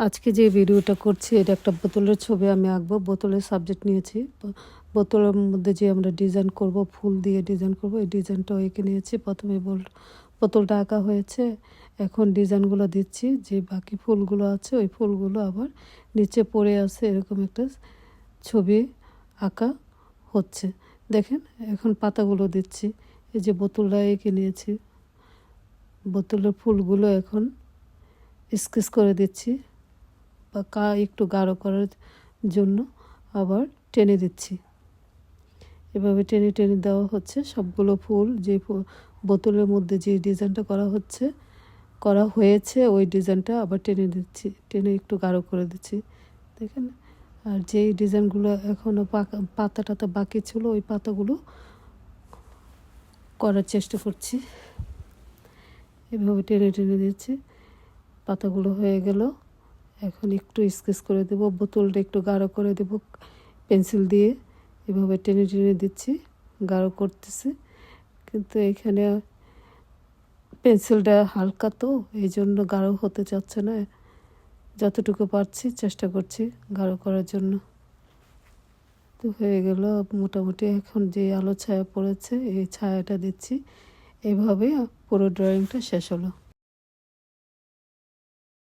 আজকে যে ভিডিওটা করছি এটা একটা বোতলের ছবি আমি আঁকবো। বোতলের সাবজেক্ট নিয়েছি। বোতলের মধ্যে যে আমরা ডিজাইন করব, ফুল দিয়ে ডিজাইন করব, এই ডিজাইনটাও এঁকে নিয়েছি। প্রথমে বোতলটা আঁকা হয়েছে, এখন ডিজাইনগুলো দিচ্ছি। যে বাকি ফুলগুলো আছে ওই ফুলগুলো আবার নিচে পড়ে আছে, এরকম একটা ছবি আঁকা হচ্ছে। দেখেন এখন পাতাগুলো দিচ্ছি। এই যে বোতলটা এঁকে নিয়েছি, বোতলের ফুলগুলো এখন স্কেচ করে দিচ্ছি বা একটু গাঢ় করার জন্য আবার টেনে দিচ্ছি। এভাবে টেনে টেনে দেওয়া হচ্ছে সবগুলো ফুল। যে বোতলের মধ্যে যে ডিজাইনটা করা হয়েছে ওই ডিজাইনটা আবার টেনে দিচ্ছি, টেনে একটু গাঢ় করে দিচ্ছি। দেখেন, আর যেই ডিজাইনগুলো এখনও পাতাটাতে বাকি ছিল ওই পাতাগুলো করার চেষ্টা করছি। এভাবে টেনে টেনে দিচ্ছি, পাতাগুলো হয়ে গেল। এখন একটু স্কেচ করে দেব, বোতলটা একটু গাঢ় করে দেব পেন্সিল দিয়ে। এভাবে টেনে টেনে দিচ্ছি, গাঢ় করতেছি। কিন্তু এখানে পেন্সিলটা হালকা, তো এই জন্য গাঢ় হতে চাচ্ছে না। যতটুকু পারছি চেষ্টা করছি গাঢ় করার জন্য। তো হয়ে গেল মোটামুটি। এখন যে আলো ছায়া পড়েছে এই ছায়াটা দিচ্ছি। এভাবে পুরো ড্রয়িংটা শেষ হলো।